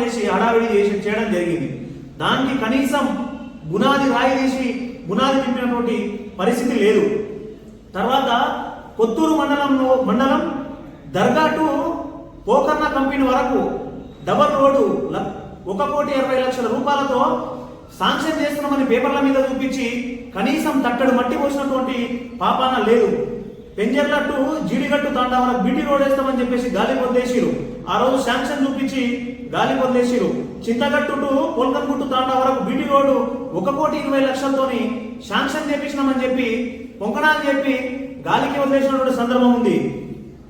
చేసి హడావిడి చేయడం జరిగింది. దానికి కనీసం బునాది రాయి తీసి బునాది నింపినటువంటి పరిస్థితి లేదు. తర్వాత కొత్తూరు మండలం దర్గా టు పోకర్ణ కంపెనీ వరకు డబల్ రోడ్డు 1,20,00,000 రూపాయలతో శాంక్షన్ చేస్తున్నామని పేపర్ల మీద చూపించి కనీసం తట్టడు మట్టి పోసినటువంటి పాపాన లేదు. పెంజర్ల టు జీడిగట్టు తాండా వరకు బీటీ రోడ్ వేస్తామని చెప్పేసి గాలి పొందేసిరు. ఆ రోజు శాంక్షన్ చూపించి గాలి పొందేసిరు. చింతగట్టు టు పోల్కన్గుట్టు తాండా వరకు బీటీ రోడ్డు 1,20,00,000తోని శాంక్షన్ చేపించినామని చెప్పి పొంకణాలు చెప్పి గాలికి వదిలేసినటువంటి సందర్భం ఉంది.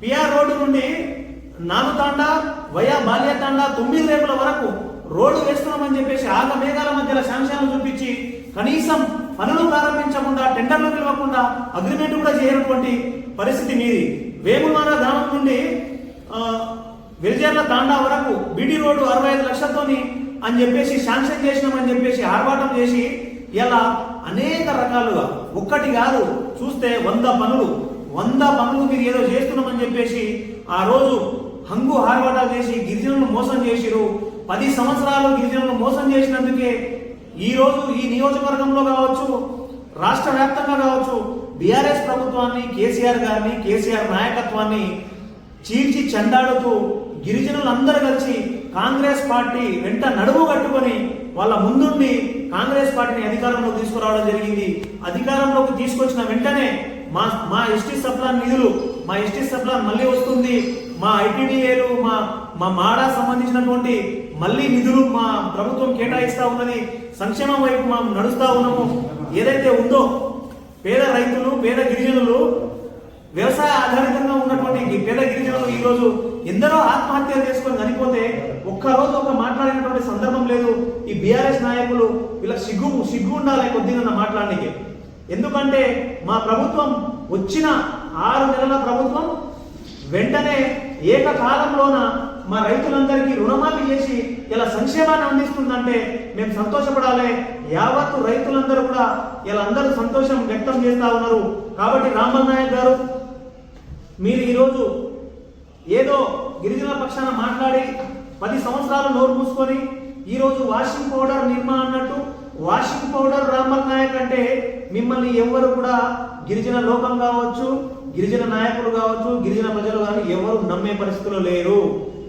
పిఆర్ రోడ్డు నుండి నాలుతాండా వయా బాల్యతాండా 9 రేపుల వరకు రోడ్డు వేస్తున్నామని చెప్పేసి ఆగ మేఘాల మధ్యలో శాంక్షన్లు చూపించి కనీసం పనులు ప్రారంభించకుండా టెండర్లు పిలవకుండా అగ్రిమెంట్ కూడా చేయనటువంటి పరిస్థితి మీది. వేములవాడ గ్రామం నుండి వెలిజర్ల తాండా వరకు బీటీ రోడ్డు 65 లక్షలతోని అని చెప్పేసి శాంక్షన్ చేసినామని చెప్పేసి ఆర్భాటం చేసి ఇలా అనేక రకాలుగా ఒక్కటి కాదు చూస్తే 100 పనులు మీరు ఏదో చేస్తున్నామని చెప్పేసి ఆ రోజు హంగు ఆర్భాటాలు చేసి గిరిజనులను మోసం చేసిరు. 10 సంవత్సరాలు గిరిజనులను మోసం చేసినందుకే ఈ రోజు ఈ నియోజకవర్గంలో కావచ్చు, రాష్ట్ర వ్యాప్తంగా కావచ్చు, బీఆర్ఎస్ ప్రభుత్వాన్ని, కేసీఆర్ గారిని, కేసీఆర్ నాయకత్వాన్ని చీల్చి చెండాడుతూ గిరిజనులందరూ కలిసి కాంగ్రెస్ పార్టీ వెంట నడుము కట్టుకొని వాళ్ళ ముందుండి కాంగ్రెస్ పార్టీని అధికారంలోకి తీసుకురావడం జరిగింది. అధికారంలోకి తీసుకొచ్చిన వెంటనే మా ఎస్టీ సప్లాన్ నిధులు, మా ఎస్టీ సప్లాన్ మళ్ళీ వస్తుంది, మా ఐటీడీఏలు, మా మాడా సంబంధించినటువంటి మళ్ళీ నిధులు మా ప్రభుత్వం కేటాయిస్తా ఉన్నది. సంక్షేమం వైపు మనం నడుస్తా ఉన్నాము. ఏదైతే ఉందో పేద రైతులు, పేద గిరిజనులు, వ్యవసాయ ఆధారితంగా ఉన్నటువంటి పేద గిరిజనులు ఈ రోజు ఎందరో ఆత్మహత్యలు చేసుకొని చనిపోతే ఒక్కరోజు ఒక మాట్లాడినటువంటి సందర్భం లేదు. ఈ బీఆర్ఎస్ నాయకులు ఇలా సిగ్గు ఉండాలి కొద్దిగా మాట్లాడడానికి. ఎందుకంటే మా ప్రభుత్వం వచ్చిన 6 నెలల ప్రభుత్వం వెంటనే ఏకకాలంలోన మా రైతులందరికీ రుణమాఫీ చేసి ఇలా సంక్షేమాన్ని అందిస్తుందంటే మేము సంతోషపడాలి. యావత్తు రైతులందరూ కూడా ఇలా అందరూ సంతోషం వ్యక్తం చేస్తా ఉన్నారు. కాబట్టి రాంబల్ నాయక్ గారు, మీరు ఈరోజు ఏదో గిరిజనుల పక్షాన మాట్లాడి 10 సంవత్సరాలు నోరు మూసుకొని ఈరోజు వాషింగ్ పౌడర్ నిర్మా అన్నట్టు వాషింగ్ పౌడర్ రాంబల్ నాయక్ అంటే మిమ్మల్ని ఎవరు కూడా గిరిజన లోకం కావచ్చు, గిరిజన నాయకులు కావచ్చు, గిరిజన ప్రజలు కానీ ఎవరు నమ్మే పరిస్థితుల్లో లేరు.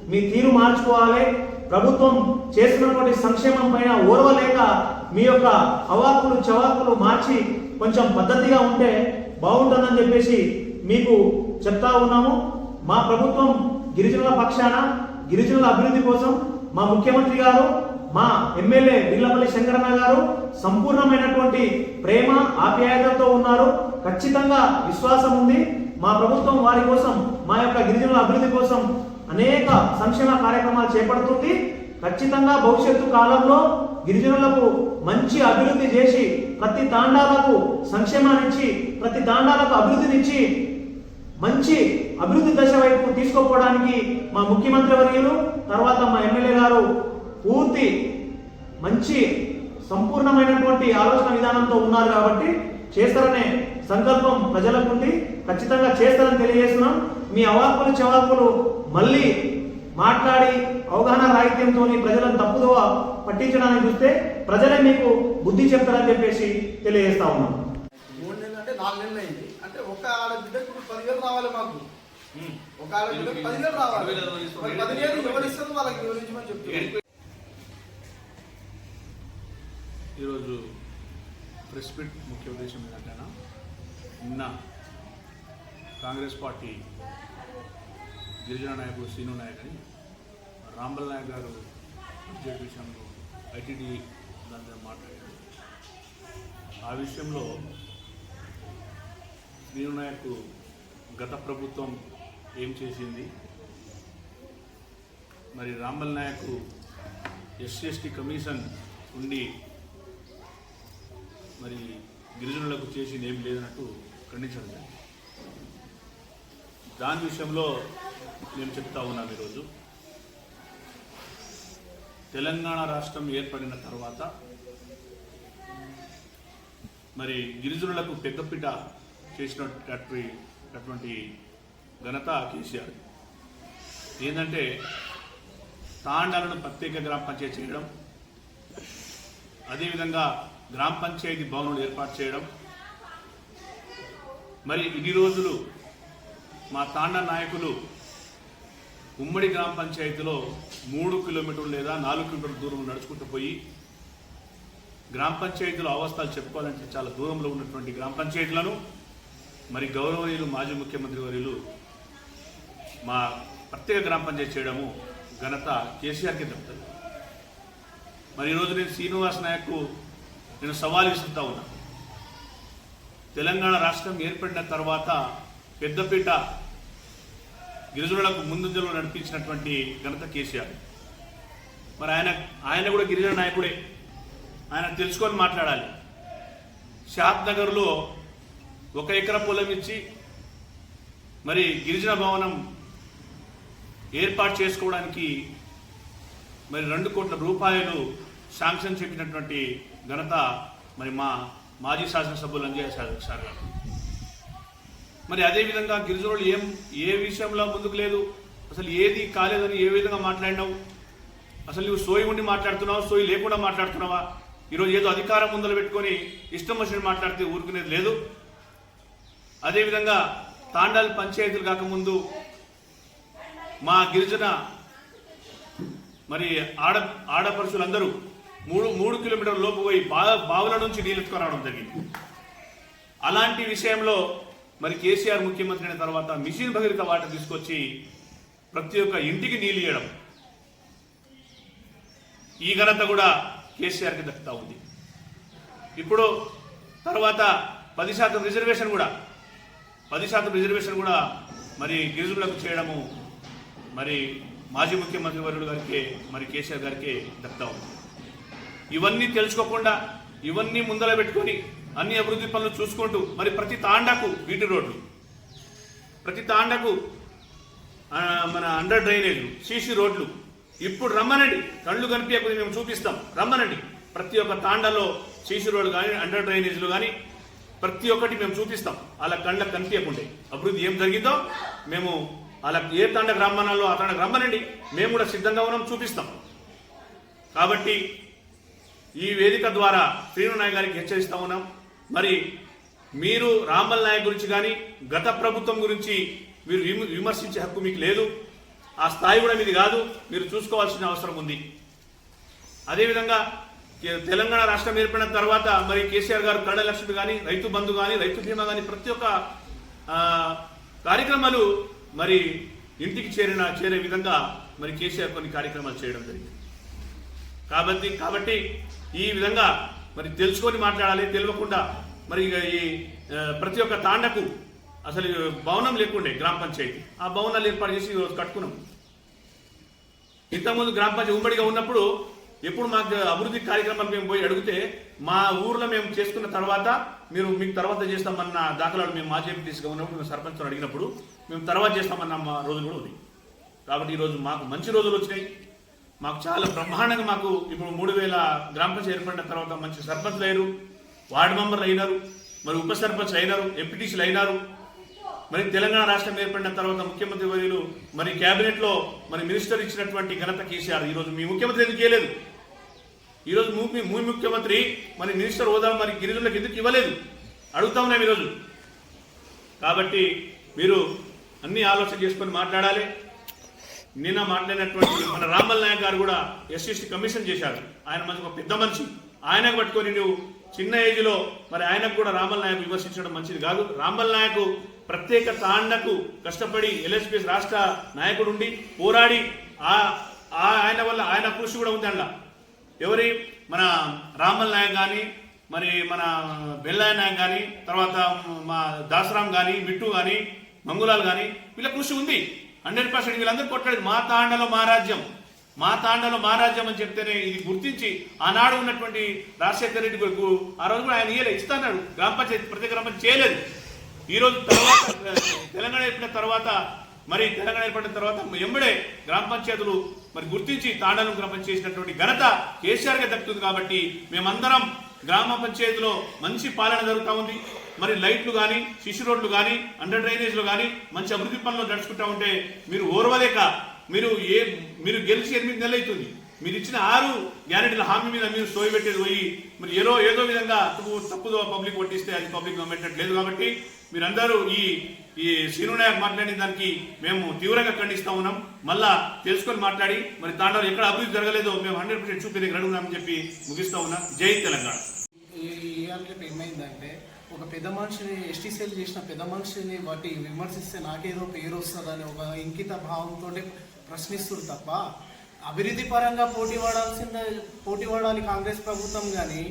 మీ తీరు మార్చుకోవాలి. ప్రభుత్వం చేస్తున్నటువంటి సంక్షేమం పైన ఓర్వలేక మీ యొక్క అవాకులు చవాకులు మార్చి కొంచెం పద్ధతిగా ఉంటే బాగుంటుందని చెప్పేసి మీకు చెప్తా ఉన్నాము. మా ప్రభుత్వం గిరిజనుల పక్షాన, గిరిజనుల అభివృద్ధి కోసం మా ముఖ్యమంత్రి గారు, మా ఎమ్మెల్యే విల్లపల్లి శంకరన్న గారు సంపూర్ణమైనటువంటి ప్రేమ ఆప్యాయతతో ఉన్నారు. ఖచ్చితంగా విశ్వాసం ఉంది. మా ప్రభుత్వం వారి కోసం, మా యొక్క గిరిజనుల అభివృద్ధి కోసం అనేక సంక్షేమ కార్యక్రమాలు చేపడుతుంది. ఖచ్చితంగా భవిష్యత్తు కాలంలో గిరిజనులకు మంచి అభివృద్ధి చేసి ప్రతి తాండాలకు సంక్షేమాన్నిచ్చి, ప్రతి తాండాలకు అభివృద్ధినిచ్చి మంచి అభివృద్ధి దశ వైపు తీసుకోపోవడానికి మా ముఖ్యమంత్రి వర్యులు, తర్వాత మా ఎమ్మెల్యే గారు పూర్తి మంచి సంపూర్ణమైనటువంటి ఆలోచన విధానంతో ఉన్నారు. కాబట్టి చేస్తారనే సంకల్పం ప్రజలకు ఉంది. ఖచ్చితంగా చేస్తారని తెలియజేస్తున్నాం. మీ అవాక్కులు చవాకులు మళ్ళీ మాట్లాడి అవగాహన రాహిత్యంతో ప్రజలను తప్పుదోవ పట్టించడానికి చూస్తే ప్రజలే మీకు బుద్ధి చెప్తారని చెప్పేసి తెలియజేస్తా ఉన్నాం. 3 నెలలు అంటే 4 నెలలు అయింది. అంటే ఒక ఆడబిడ్డకు 10,000 రావాలి. మాకు ఒక ఆడబిడ్డకు 10,000 రావాలి. 10,000 ఎవరు ఇస్తారు వాళ్ళకి వివరించమని చెప్తున్నారు. ఈరోజు ప్రెస్ మీట్ ముఖ్య ఉద్దేశం ఏంటంటే, నిన్న కాంగ్రెస్ పార్టీ గిరిజన నాయకుడు సీను నాయక్ అని రాంబల్ నాయక్ గారు బడ్జెట్ విషయంలో ఐటీడీ దాని మీద మాట్లాడారు. ఆ విషయంలో సీను నాయక్ గత ప్రభుత్వం ఏం చేసింది, మరి రాంబల్ నాయక్ ఎస్సీ కమిషన్ ఉండి మరి గిరిజనులకు చేసింది ఏం లేదన్నట్టు ఖండించడం జరిగింది. దాని విషయంలో నేను చెప్తా ఉన్నాను. ఈరోజు తెలంగాణ రాష్ట్రం ఏర్పడిన తర్వాత మరి గిరిజనులకు పెద్దపీట చేసినటువంటి ఘనత కేసీఆర్. ఏంటంటే తాండాలను ప్రత్యేక గ్రామ పంచాయతీ చేయడం, అదేవిధంగా గ్రామ పంచాయతీ భవనాలు ఏర్పాటు చేయడం. మరి ఇన్ని రోజులు మా తాండా నాయకులు ఉమ్మడి గ్రామ పంచాయతీలో 3 కిలోమీటర్లు లేదా 4 కిలోమీటర్ల దూరం నడుచుకుంటూ పోయి గ్రామ పంచాయతీలో అవస్థలు చెప్పుకోవాలంటే చాలా దూరంలో ఉన్నటువంటి గ్రామ పంచాయతీలను మరి గౌరవనీయులు మాజీ ముఖ్యమంత్రి వర్యులు మా ప్రత్యేక గ్రామ పంచాయతీ చేయడము ఘనత కేసీఆర్కి దక్కుతుంది. మరి ఈరోజు నేను శ్రీనివాస్ నాయక్కు నేను సవాల్ విసురుతా ఉన్నా. తెలంగాణ రాష్ట్రం ఏర్పడిన తర్వాత పెద్దపీట గిరిజనులకు ముందంజలో నడిపించినటువంటి ఘనత కేసీఆర్. మరి ఆయన కూడా గిరిజన నాయకుడే. ఆయన తెలుసుకొని మాట్లాడాలి. షాద్ నగర్లో 1 ఎకరా పొలం ఇచ్చి మరి గిరిజన భవనం ఏర్పాటు చేసుకోవడానికి మరి 2 కోట్ల రూపాయలు శాంక్షన్ చెప్పినటువంటి ఘనత మరి మా మాజీ శాసనసభ్యులు అంజయ్య సార్ గారు. మరి అదేవిధంగా గిరిజనులు ఏ విషయంలో ముందుకు లేదు, అసలు ఏది కాలేదని ఏ విధంగా మాట్లాడినావు, అసలు నువ్వు సోయి ఉండి మాట్లాడుతున్నావా, సోయి లేకుండా మాట్లాడుతున్నావా? ఈరోజు ఏదో అధికారం ముందర పెట్టుకొని ఇష్టం వచ్చిన మాట్లాడితే ఊరుకునేది లేదు. అదేవిధంగా తాండాలు పంచాయతీలు కాకముందు మా గిరిజన మరి ఆడపరుషులందరూ 3 కిలోమీటర్ల లోపు పోయి బావుల నుంచి నీళ్ళు ఎత్తుకురావడం జరిగింది. అలాంటి విషయంలో మరి కేసీఆర్ ముఖ్యమంత్రి అయిన తర్వాత మిషన్ భగీరథ వాటర్ తీసుకొచ్చి ప్రతి ఒక్క ఇంటికి నీళ్ళు ఇవ్వడం, ఈ ఘనత కూడా కేసీఆర్కి దక్కుతా ఉంది. ఇప్పుడు తర్వాత 10% రిజర్వేషన్ కూడా మరి గిరిజనులకు చేయడము మరి మాజీ ముఖ్యమంత్రి వర్యుడు గారికి మరి కేసీఆర్ గారికి దక్కుతా ఉంది. ఇవన్నీ తెలుసుకోకుండా ఇవన్నీ ముందర పెట్టుకొని అన్ని అభివృద్ధి పనులు చూసుకుంటూ మరి ప్రతి తాండాకు బీటీ రోడ్లు, ప్రతి తాండాకు మన అండర్ డ్రైనేజ్లు, సీసీ రోడ్లు. ఇప్పుడు రమ్మనండి, కళ్ళు కనిపించకుండా మేము చూపిస్తాం, రమ్మనండి. ప్రతి ఒక్క తాండాలో సీసీ రోడ్లు కానీ అండర్ డ్రైనేజ్లు కానీ ప్రతి ఒక్కటి మేము చూపిస్తాం. అలా కళ్ళకు కనిపించకుండా అభివృద్ధి ఏం జరిగిందో మేము అలా ఏ తాండకు రమ్మనాలో ఆ తాండకు రమ్మనండి, మేము కూడా సిద్ధంగా ఉన్నాం, చూపిస్తాం. కాబట్టి ఈ వేదిక ద్వారా శ్రీను నాయక్ గారికి హెచ్చరిస్తా ఉన్నాం. మరి మీరు రాంబల్ నాయక్ గురించి కానీ గత ప్రభుత్వం గురించి మీరు విమర్శించే హక్కు మీకు లేదు. ఆ స్థాయి కూడా మీది కాదు, మీరు చూసుకోవాల్సిన అవసరం ఉంది. అదేవిధంగా తెలంగాణ రాష్ట్రం ఏర్పడిన తర్వాత మరి కేసీఆర్ గారు కళ్యాణ లక్ష్మి కానీ, రైతు బంధు కానీ, రైతు బీమా కానీ ప్రతి ఒక్క కార్యక్రమాలు మరి ఇంటికి చేరే విధంగా మరి కేసీఆర్ కొన్ని కార్యక్రమాలు చేయడం జరిగింది. కాబట్టి ఈ విధంగా మరి తెలుసుకొని మాట్లాడాలి. తెలియకుండా మరి ఈ ప్రతి ఒక్క తాండకు అసలు భవనం లేకుండే గ్రామ పంచాయతీ, ఆ భవనాలు ఏర్పాటు చేసి ఈరోజు కట్టుకున్నాం. ఇంతకుముందు గ్రామ పంచాయతీ ఉమ్మడిగా ఉన్నప్పుడు ఎప్పుడు మాకు అభివృద్ధి కార్యక్రమాలు మేము పోయి అడిగితే మా ఊర్లో మేము చేసుకున్న తర్వాత మీకు తర్వాత చేస్తామన్న దాఖలాలు మేము మాజీ ఎంపీటీసీగా ఉన్నప్పుడు మేము సర్పంచ్తో అడిగినప్పుడు మేము తర్వాత చేస్తామన్న రోజులు కూడా ఉంది. కాబట్టి ఈరోజు మాకు మంచి రోజులు వచ్చినాయి. మాకు చాలా బ్రహ్మాండంగా మాకు ఇప్పుడు 3000 గ్రామ పంచాయతీ ఏర్పడిన తర్వాత మంచి సర్పంచ్లు అయ్యారు, వార్డు మెంబర్లు అయినారు, మరి ఉప సర్పంచ్లు అయినారు, ఎంపీటీసీలు అయినారు. మరి తెలంగాణ రాష్ట్రం ఏర్పడిన తర్వాత ముఖ్యమంత్రి వర్యులు మరి క్యాబినెట్లో మరి మినిస్టర్ ఇచ్చినటువంటి ఘనత కేసీఆర్. ఈరోజు మీ ముఖ్యమంత్రి ఎందుకు చేయలేదు? ఈరోజు మీ ముఖ్యమంత్రి మరి మినిస్టర్ హోదా మరి గిరిజనులకు ఎందుకు ఇవ్వలేదు అడుగుతా ఉన్నాం ఈరోజు. కాబట్టి మీరు అన్ని ఆలోచన చేసుకొని మాట్లాడాలి. నిన్న మాట్లాడినటువంటి మన రాంబల్ నాయక్ గారు కూడా ఎస్సీసీ కమిషన్ చేశారు. ఆయన మంచి ఒక పెద్ద మనిషి, ఆయనకు పట్టుకొని నువ్వు చిన్న ఏజ్లో మరి ఆయనకు కూడా రాంబల్ నాయక్ విమర్శించడం మంచిది కాదు. రాంబల్ నాయక్ ప్రత్యేక తాండకు కష్టపడి ఎల్ఎస్పీఎస్ రాష్ట్ర నాయకుడు ఉండి పోరాడి ఆయన వల్ల ఆయన కృషి కూడా ఉంది. అందులో ఎవరి మన రాంబల్ నాయక్ కానీ మరి మన బెల్లాయ నాయక్ కానీ తర్వాత మా దాసరాం కానీ మిట్టు కానీ మంగులాల్ కానీ వీళ్ళ కృషి ఉంది. 100% వీళ్ళందరూ కొట్టాడు. మా తాండలో మా రాజ్యం అని చెప్తేనే ఇది గుర్తించి ఆనాడు ఉన్నటువంటి రాజశేఖర రెడ్డి కొడుకు ఆ రోజు కూడా ఆయన ఇస్తాడు గ్రామ పంచాయతీ ప్రత్యేక గ్రామ పంచాయతీ చేయలేదు. ఈరోజు తర్వాత తెలంగాణ ఏర్పడిన తర్వాత ఎంబడే గ్రామ పంచాయతీలు మరి గుర్తించి తాండాలను గ్రామ పంచాయతీ చేసినటువంటి ఘనత కేసీఆర్గా దక్కుతుంది. కాబట్టి మేమందరం గ్రామ పంచాయతీలో మంచి పాలన జరుగుతూ ఉంది. మరి లైట్లు కానీ, సిసి రోడ్లు కానీ, అండర్ డ్రైనేజ్లు కానీ మంచి అభివృద్ధి పనులు నడుచుకుంటా ఉంటే మీరు ఓర్వలేక మీరు గెలిచి 8 నెలలు అవుతుంది. మీరు ఇచ్చిన 6 గ్యారెంటీల హామీ మీద మీరు సోయి పెట్టేది పోయి మరి ఏదో విధంగా తప్పుదో పబ్లిక్ పట్టిస్తే అది పబ్లిక్ గవర్నమెంట్ లేదు. కాబట్టి మీరందరూ ఈ శ్రీను నాయక్ మాట్లాడిన దానికి మేము తీవ్రంగా ఖండిస్తా ఉన్నాం. మళ్ళా తెలుసుకొని మాట్లాడి మరి తాండవలో ఎక్కడ అభివృద్ధి జరగలేదో మేము 100% చూపేందుకు అడుగున్నామని చెప్పి ముగిస్తా ఉన్నాం. జై తెలంగాణ. ఏమైందంటే ఒక పెద్ద మనిషిని ఎస్టీసీలు చేసిన పెద్ద మనిషిని బట్టి విమర్శిస్తే నాకేదో పేరు వస్తుందని ఒక ఇంకిత భావంతో ప్రశ్నిస్తుంది తప్ప అభివృద్ధి పరంగా పోటీ పడాలి కాంగ్రెస్ ప్రభుత్వం. కానీ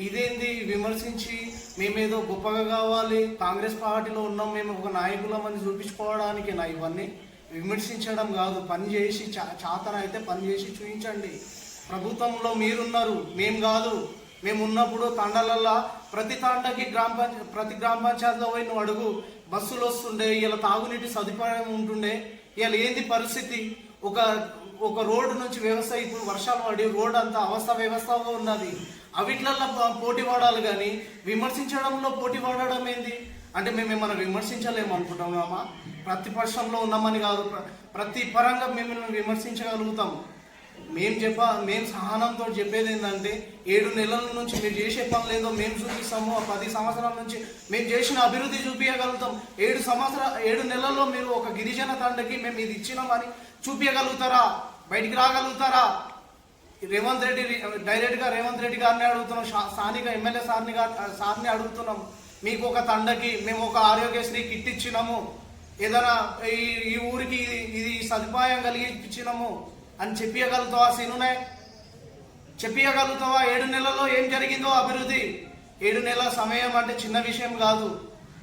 ఇదేంది విమర్శించి మేమేదో గొప్పగా కావాలి, కాంగ్రెస్ పార్టీలో ఉన్నాం, మేము ఒక నాయకులమని చూపించుకోవడానికి నా ఇవన్నీ విమర్శించడం కాదు. పని చేసి చాతన అయితే పని చేసి చూపించండి. ప్రభుత్వంలో మీరున్నారు, మేము కాదు. మేము ఉన్నప్పుడు తండాలల్లో ప్రతి తాండకి ప్రతి గ్రామ పంచాయతీలో పోయి నువ్వు అడుగు, బస్సులు వస్తుండే, ఇలా తాగునీటి సదుపాయం ఉంటుండే. ఇలా ఏంది పరిస్థితి? ఒక రోడ్డు నుంచి వ్యవస్థ ఇప్పుడు వర్షాలు పడి రోడ్డు అంతా వ్యవస్థగా ఉన్నది. అవిట్లలో పోటీ పడాలి కానీ విమర్శించడంలో పోటీ పడడం ఏంది? అంటే మేము ఏమైనా విమర్శించలేము అనుకుంటున్నామా? ప్రతిపక్షంలో ఉన్నామని కాదు, ప్రతి పరంగా మేము విమర్శించగలుగుతాం. మేము సహనంతో చెప్పేది ఏంటంటే 7 నెలల నుంచి మీరు చేసే పనులు ఏదో మేము చూపిస్తాము. 10 సంవత్సరాల నుంచి మేము చేసిన అభివృద్ధి చూపించగలుగుతాం. 7 నెలల్లో మీరు ఒక గిరిజన తండకి మేము ఇది ఇచ్చినామని చూపించగలుగుతారా? బయటికి రాగలుగుతారా? డైరెక్ట్గా రేవంత్ రెడ్డి గారిని అడుగుతున్నాం, స్థానిక ఎమ్మెల్యే సార్ని అడుగుతున్నాం. మీకు ఒక తండకి మేము ఒక ఆరోగ్యశ్రీ కిట్ ఇచ్చినాము, ఏదైనా ఈ ఊరికి ఇది సదుపాయం కలిగి ఇచ్చినాము అని చెప్పగలుగుతావా? సీనునే చెప్పగలుగుతావా? 7 నెలల్లో ఏం జరిగిందో అభివృద్ధి? 7 నెలల సమయం అంటే చిన్న విషయం కాదు.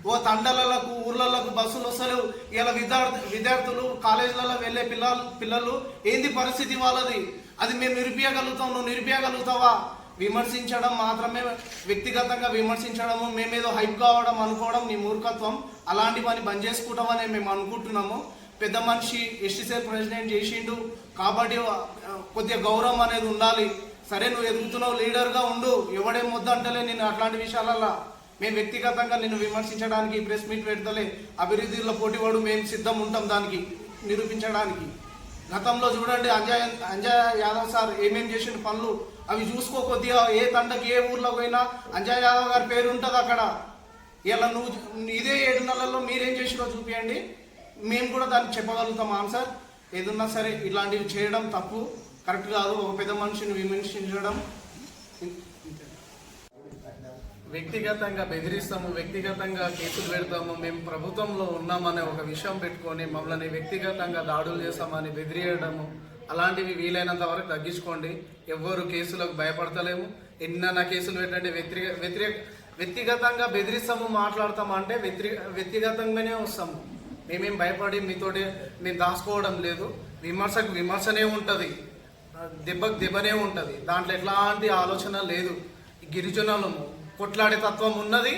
ఓ తండలకు ఊర్లకు బస్సులు వస్తలేవు. ఇలా విద్యార్థులు కాలేజీలలో వెళ్ళే పిల్లలు ఏంది పరిస్థితి వాళ్ళది? అది మేము నిరూపించగలుగుతాం. నువ్వు నిరూపించగలుగుతావా? విమర్శించడం మాత్రమే, వ్యక్తిగతంగా విమర్శించడము, మేమేదో హైప్ కావడం అనుకోవడం నీ మూర్ఖత్వం. అలాంటి పని బంద్ చేసుకుంటామని మేము అనుకుంటున్నాము. పెద్ద మనిషి ఎస్టీసీఎల్ ప్రెసిడెంట్ చేసిండు కాబట్టి కొద్దిగా గౌరవం అనేది ఉండాలి. సరే, నువ్వు ఎదుగుతున్నావు, లీడర్గా ఉండు, ఎవడేం వద్దంటలే నేను. అట్లాంటి విషయాలల్లో మేము వ్యక్తిగతంగా నిన్ను విమర్శించడానికి ప్రెస్ మీట్ పెడతలే. అభివృద్ధిలో పోటీపడు మేము సిద్ధం ఉంటాం దానికి నిరూపించడానికి. గతంలో చూడండి అంజయ్ యాదవ్ సార్ ఏమేం చేసిన పనులు అవి చూసుకో. కొద్దిగా ఏ తండకి ఏ ఊర్లో పోయినా అంజయ్ యాదవ్ గారి పేరు ఉంటుంది అక్కడ. ఇలా నువ్వు ఇదే 7 నెలల్లో మీరేం చేసినో చూపించండి, మేము కూడా దానికి చెప్పగలుగుతాం ఆన్సర్. ఏదన్నా సరే ఇలాంటివి చేయడం తప్పు, కరెక్ట్ కాదు. ఒక పెద్ద మనిషిని విమర్శించడం, వ్యక్తిగతంగా బెదిరిస్తాము, వ్యక్తిగతంగా కేసులు పెడతాము, మేము ప్రభుత్వంలో ఉన్నామనే ఒక విషయం పెట్టుకొని మమ్మల్ని వ్యక్తిగతంగా దాడులు చేస్తామని బెదిరియడము, అలాంటివి వీలైనంత వరకు తగ్గించుకోండి. ఎవ్వరు కేసులకు భయపడతలేము. ఎన్నైనా కేసులు పెట్టండి. వ్యక్తిగతంగా బెదిరిస్తాము, మాట్లాడతాము అంటే వ్యక్తిగతంగానే వస్తాము. మేమేం భయపడి మీతోటి మేము దాచుకోవడం లేదు. విమర్శకు విమర్శనే ఉంటుంది, దెబ్బకు దెబ్బనే ఉంటుంది. దాంట్లో ఎట్లాంటి ఆలోచన లేదు. గిరిజనులము కొట్లాడే తత్వం ఉన్నది,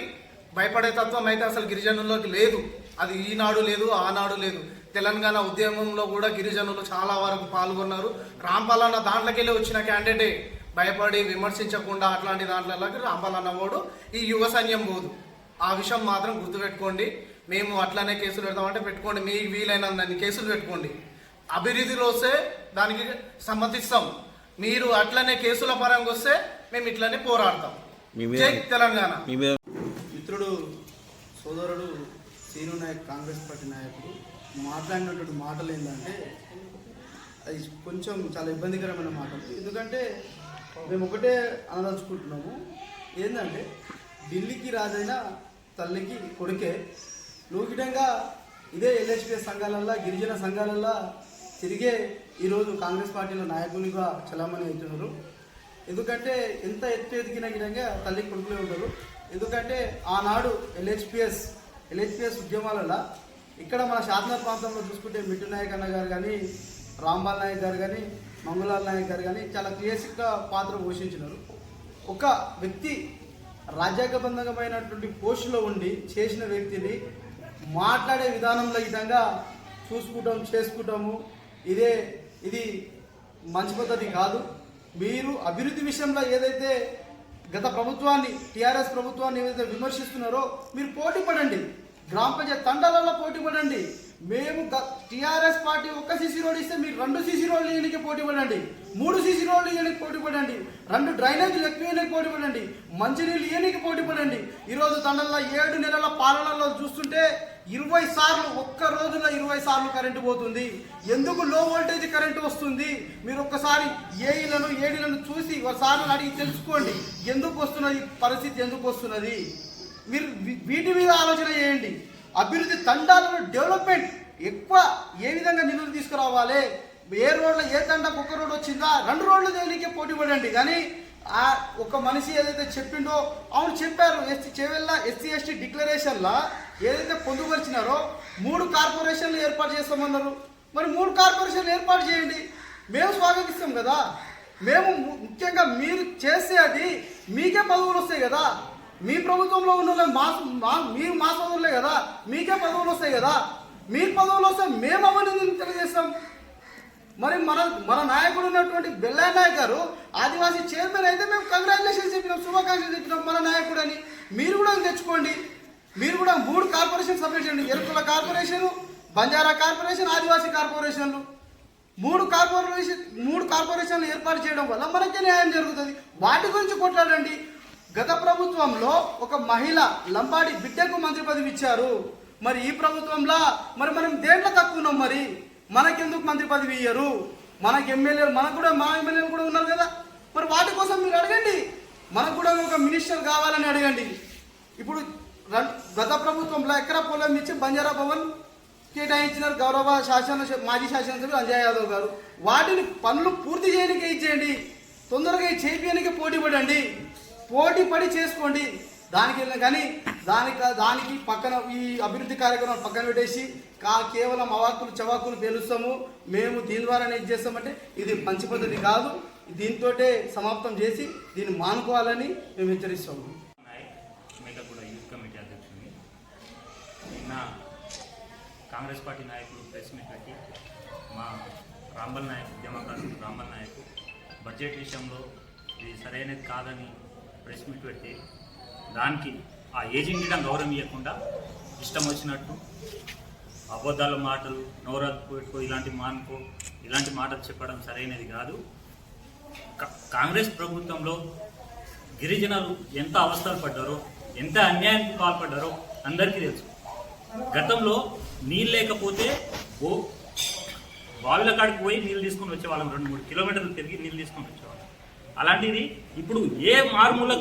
భయపడే తత్వం అయితే అసలు గిరిజనుల్లోకి లేదు. అది ఈనాడు లేదు, ఆనాడు లేదు. తెలంగాణ ఉద్యమంలో కూడా గిరిజనులు చాలా వరకు పాల్గొన్నారు. రాంపాలన్న దాంట్లోకి వెళ్ళి వచ్చిన క్యాండిడేటే. భయపడి విమర్శించకుండా అట్లాంటి దాంట్లోకి రాంపాలన్న వాడు ఈ యువ సైన్యం పోదు. ఆ విషయం మాత్రం గుర్తుపెట్టుకోండి. మేము అట్లనే కేసులు పెడతామంటే పెట్టుకోండి, మీకు వీలైనందని కేసులు పెట్టుకోండి. అభివృద్ధిలో వస్తే దానికి సమ్మతిస్తాం. మీరు అట్లనే కేసుల పరంగా వస్తే మేము ఇట్లనే పోరాడతాం. జై తెలంగాణ. మిత్రుడు సోదరుడు శ్రీను నాయక్ కాంగ్రెస్ పార్టీ నాయకుడు మాట్లాడినటువంటి మాటలు ఏంటంటే అది కొంచెం చాలా ఇబ్బందికరమైన మాటలు. ఎందుకంటే మేము ఒకటే అనదలుచుకుంటున్నాము, ఏంటంటే ఢిల్లీకి రాజైన తల్లికి కొడుకే. నూకిటంగా ఇదే ఎల్హెచ్పిఎస్ సంఘాలల్లో, గిరిజన సంఘాలల్లో తిరిగే ఈరోజు కాంగ్రెస్ పార్టీలో నాయకునిగా చలామణి అవుతున్నారు. ఎందుకంటే ఎంత ఎత్తు ఎదిగిన విధంగా తల్లి కొడుకులే ఉంటారు. ఎందుకంటే ఆనాడు ఎల్హెచ్పిఎస్ ఉద్యమాలలో ఇక్కడ మన శాసన ప్రాంతంలో చూసుకుంటే మిట్టు నాయక్ అన్న గారు కానీ, రాంబాల్ నాయక్ గారు కానీ, మంగులాల్ నాయక్ గారు కానీ చాలా క్రియాశీలక పాత్ర పోషించినారు. ఒక వ్యక్తి రాజ్యాంగబద్ధమైనటువంటి పోస్టులో ఉండి చేసిన వ్యక్తిని మాట్లాడే విధానంలో ఈ విధంగా చేసుకుంటాము. ఇది మంచి పద్ధతి కాదు. మీరు అభివృద్ధి విషయంలో ఏదైతే గత ప్రభుత్వాన్ని, టీఆర్ఎస్ ప్రభుత్వాన్ని ఏదైతే విమర్శిస్తున్నారో మీరు పోటీ పడండి. గ్రామ పంచాయతీ తండాలలో పోటీ పడండి. మేము టీఆర్ఎస్ పార్టీ ఒక్క సీసీ రోడ్ ఇస్తే మీరు 2 సీసీ రోడ్లు ఇయ్యడానికి పోటీ పడండి, 3 సీసీ రోడ్లు ఇయ్యడానికి పోటీ పడండి, 2 డ్రైనేజీలు ఎక్కువ ఇయ్యడానికి పోటీ పడండి, మంచినీళ్ళు ఇయ్యడానికి పోటీ పడండి. ఈరోజు తండల్లో 7 నెలల పాలనలో చూస్తుంటే 20 సార్లు, ఒక్క రోజులో 20 సార్లు కరెంటు పోతుంది. ఎందుకు లో వోల్టేజ్ కరెంటు వస్తుంది? మీరు ఒక్కసారి ఏడీలను చూసి ఒకసారి అడిగి తెలుసుకోండి, ఎందుకు వస్తున్నది పరిస్థితి, ఎందుకు వస్తున్నది. మీరు వీటి మీద ఆలోచన చేయండి. అభివృద్ధి తండాలలో డెవలప్మెంట్ ఎక్కువ ఏ విధంగా నిధులు తీసుకురావాలి, ఏ రోడ్ల ఏ తండాకు ఒక రోడ్ వచ్చిందా 2 రోడ్లు దేనికే పోటీ పడండి. కానీ ఒక మనిషి ఏదైతే చెప్పిండో అవును చెప్పారు, ఎస్సీ ఎస్టీ డిక్లరేషన్లా ఏదైతే పొందుపరిచినారో 3 కార్పొరేషన్లు ఏర్పాటు చేస్తామన్నారు. మరి 3 కార్పొరేషన్లు ఏర్పాటు చేయండి, మేము స్వాగతిస్తాం కదా. మేము ముఖ్యంగా మీరు చేస్తే అది మీకే పదవులు వస్తాయి కదా. మీ ప్రభుత్వంలో ఉన్న మీరు మా పదవులే కదా, మీకే పదవులు వస్తాయి కదా. మీకు పదవులు వస్తే మేము అవన్నీ తెలియజేస్తాం. మరి మన నాయకుడు ఉన్నటువంటి బెల్లయ్య నాయక్ గారు ఆదివాసీ చైర్మన్ అయితే మేము కంగ్రాచులేషన్స్ చెప్పినాం, శుభాకాంక్షలు చెప్పినాం మన నాయకుడు అని. మీరు కూడా తెచ్చుకోండి. మీరు కూడా 3 కార్పొరేషన్ సపరేట్ చేయండి, ఎరుకుల కార్పొరేషన్, బంజారా కార్పొరేషన్, ఆదివాసీ కార్పొరేషన్లు. 3 కార్పొరేషన్లు ఏర్పాటు చేయడం వల్ల మనకే న్యాయం జరుగుతుంది. వాటి గురించి కొట్లాడండి. గత ప్రభుత్వంలో ఒక మహిళ లంబాడి బిడ్డకు మంత్రి పదవి ఇచ్చారు. మరి ఈ ప్రభుత్వంలో మరి మనం దేంట్లో తక్కువ ఉన్నాం? మరి మనకెందుకు మంత్రి పదవి ఇయ్యరు? మనకు ఎమ్మెల్యేలు, మా ఎమ్మెల్యేలు కూడా ఉన్నారు కదా. మరి వాటి కోసం మీరు అడగండి, మనకు కూడా ఒక మినిస్టర్ కావాలని అడగండి. ఇప్పుడు గత ప్రభుత్వంలో ఎకరా పొలం ఇచ్చి బంజారా భవన్ కేటాయించినారు గౌరవ మాజీ శాసనసభ్యులు అంజయ్ యాదవ్ గారు. వాటిని పనులు పూర్తి చేయడానికే ఇచ్చేయండి, తొందరగా చేయడానికి పోటీ పడండి, పోటీ పడి చేసుకోండి. దానికి కానీ దానికి పక్కన ఈ అభివృద్ధి కార్యక్రమం పక్కన పెట్టేసి కేవలం అవాకులు చవాకులు పేలుస్తాము, మేము దీని ద్వారానే ఇది చేస్తామంటే ఇది మంచి పద్ధతి కాదు. దీంతో సమాప్తం చేసి దీన్ని మానుకోవాలని మేము హెచ్చరిస్తాము. మేకగూడ యూత్ కమిటీ అధ్యక్షుడిని. నిన్న కాంగ్రెస్ పార్టీ నాయకులు ప్రెస్ మీట్ పెట్టి మా రాంబల్ నాయక్, ఉద్యమకారుడు రాంబల్ నాయక్ బడ్జెట్ విషయంలో ఇది సరైనది కాదని ప్రెస్ మీట్ పెట్టి దానికి ఆ ఏజెంట్గా గౌరవం ఇవ్వకుండా ఇష్టం వచ్చినట్టు అబద్ధాల మాటలు, నవరాత్రి పెట్టుకో, ఇలాంటి మాటలు చెప్పడం సరైనది కాదు. కాంగ్రెస్ ప్రభుత్వంలో గిరిజనులు ఎంత అవస్థలు పడ్డారో, ఎంత అన్యాయానికి పాల్పడ్డారో అందరికీ తెలుసు. గతంలో నీళ్ళు లేకపోతే బావిల కాడికి పోయి నీళ్ళు తీసుకొని వచ్చేవాళ్ళం, 2-3 కిలోమీటర్లు తిరిగి నీళ్ళు తీసుకొని వచ్చేవాళ్ళం. అలాంటిది ఇప్పుడు ఏ మారుమూల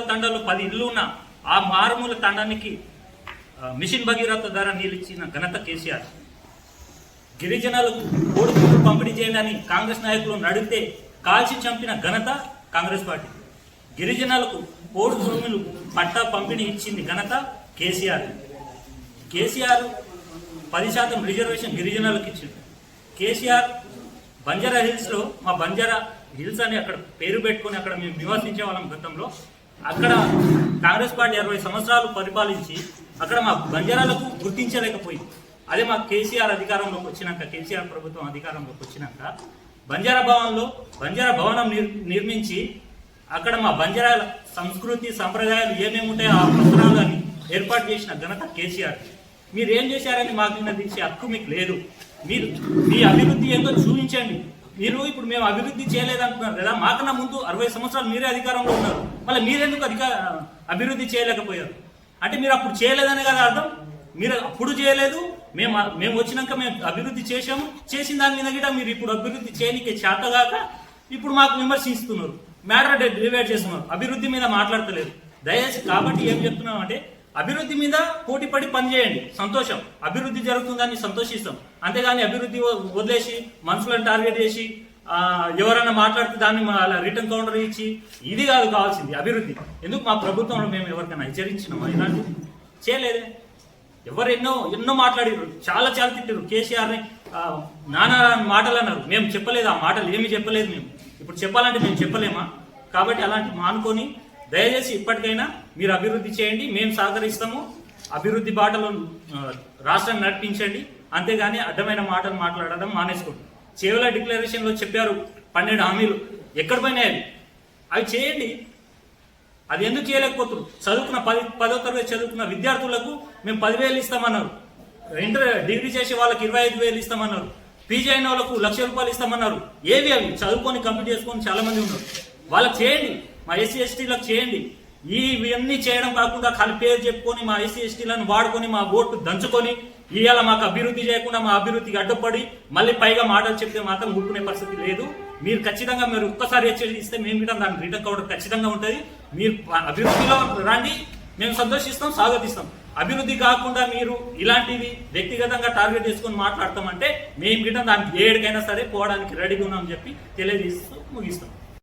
తండాలో 10 ఇళ్ళు ఉన్నా ఆ మారుమూల తండానికి మిషన్ భగీరథ ద్వారా నీళ్ళు ఇచ్చిన ఘనత కేసీఆర్. గిరిజనులకు కోడిగుడ్లు పంపిణీ చేయాలని కాంగ్రెస్ నాయకులు అడిగితే కాల్చి చంపిన ఘనత కాంగ్రెస్ పార్టీ. గిరిజనులకు కోడి భూములు పట్టా పంపిణీ ఇచ్చింది ఘనత కేసీఆర్. కేసీఆర్ 10% రిజర్వేషన్ గిరిజనులకు ఇచ్చింది. కేసీఆర్ బంజారా హిల్స్లో, మా బంజారా హిల్స్ అని అక్కడ పేరు పెట్టుకొని అక్కడ మేము నివసించే వాళ్ళం గతంలో. అక్కడ కాంగ్రెస్ పార్టీ 60 సంవత్సరాలు పరిపాలించి అక్కడ మా బంజారాలకు గుర్తించలేకపోయింది. అదే మా కేసీఆర్ అధికారంలోకి వచ్చినాక, కేసీఆర్ ప్రభుత్వం అధికారంలోకి వచ్చినాక బంజారా భవనం నిర్మించి అక్కడ మా బంజారాల సంస్కృతి సంప్రదాయాలు ఏమేమి ఉంటాయో ఆ వస్త్రాలని ఏర్పాటు చేసిన ఘనత కేసీఆర్. మీరు ఏం చేశారని మాకు నిన్నదించే హక్కు మీకు లేదు. మీరు మీ అభివృద్ధి ఏందో చూపించండి. మీరు ఇప్పుడు మేము అభివృద్ధి చేయలేదంటున్నారు కదా, మాకన్నా ముందు 60 సంవత్సరాలు మీరే అధికారంలో ఉన్నారు, మళ్ళీ మీరెందుకు అభివృద్ధి చేయలేకపోయారు? అంటే మీరు అప్పుడు చేయలేదనే కదా అర్థం. మీరు అప్పుడు చేయలేదు, మేము వచ్చినాక మేము అభివృద్ధి చేసాము, చేసిన దాని మీద కూడా మీరు ఇప్పుడు అభివృద్ధి చేయడానికి చేతగాక ఇప్పుడు మాకు విమర్శిస్తున్నారు, మ్యాటర్ డివైడ్ చేస్తున్నారు, అభివృద్ధి మీద మాట్లాడతలేదు. దయచేసి కాబట్టి ఏం చెప్తున్నాం అంటే అభివృద్ధి మీద పోటీ పడి పనిచేయండి, సంతోషం. అభివృద్ధి జరుగుతుందని సంతోషిస్తాం, అంతేగాని అభివృద్ధి వదిలేసి మనుషులను టార్గెట్ చేసి ఎవరైనా మాట్లాడితే దాన్ని అలా రిటర్న్ కౌంటర్ ఇచ్చి ఇది కాదు కావాల్సింది అభివృద్ధి. ఎందుకు మా ప్రభుత్వంలో మేము ఎవరికైనా హెచ్చరించినామా? ఇలాంటివి చేయలేదే. ఎవరు ఎన్నో మాట్లాడారు, చాలా తిట్టారు కేసీఆర్ని, నానా మాటలు అన్నారు. మేము చెప్పలేదు, ఆ మాటలు ఏమీ చెప్పలేదు. మేము ఇప్పుడు చెప్పాలంటే మేము చెప్పలేమా? కాబట్టి అలాంటి మానుకొని దయచేసి ఇప్పటికైనా మీరు అభివృద్ధి చేయండి, మేము సహకరిస్తాము. అభివృద్ధి బాటలో రాష్ట్రాన్ని నడిపించండి, అంతేగాని అడ్డమైన మాటలు మాట్లాడడం మానేసుకోండి. చేవల డిక్లరేషన్లో చెప్పారు 12 హామీలు, ఎక్కడ పోయినాయి అవి చేయండి. అది ఎందుకు చేయలేకపోతున్నారు? చదువుకున్న 10వ తరగతి చదువుకున్న విద్యార్థులకు మేము 10,000 ఇస్తామన్నారు. ఇంటర్ డిగ్రీ చేసే వాళ్ళకి 25,000 ఇస్తామన్నారు, పీజీ అయిన వాళ్ళకు 1,00,000 రూపాయలు ఇస్తామన్నారు. ఏవి అవి చదువుకొని కంప్లీట్ చేసుకొని చాలా మంది ఉన్నారు. వాళ్ళకి చేయండి, మా ఎస్సీ ఎస్టీలకు చేయండి. ఇవన్నీ చేయడం కాకుండా ఖాళీ పేరు చెప్పుకొని మా ఎస్సీ ఎస్టీలను వాడుకొని మా ఓటు దంచుకొని ఇవాళ మాకు అభివృద్ధి చేయకుండా మా అభివృద్ధికి అడ్డుపడి మళ్ళీ పైగా మాటలు చెప్తే మాత్రం ఊరుకునే పరిస్థితి లేదు. మీరు ఖచ్చితంగా మీరు ఒక్కసారి హెచ్చరిస్తే మేము కూడా దానికి రిటర్న్ కౌంటర్ ఖచ్చితంగా ఉంటుంది. మీరు అభివృద్ధిలో రండి, మేము సంతోషిస్తాం, స్వాగతిస్తాం. అభివృద్ధి కాకుండా మీరు ఇలాంటివి వ్యక్తిగతంగా టార్గెట్ చేసుకొని మాట్లాడతామంటే మేము గిట్ట దానికి ఏడికైనా సరే పోవడానికి రెడీగా ఉన్నామని చెప్పి తెలియజేస్తూ ముగిస్తాం.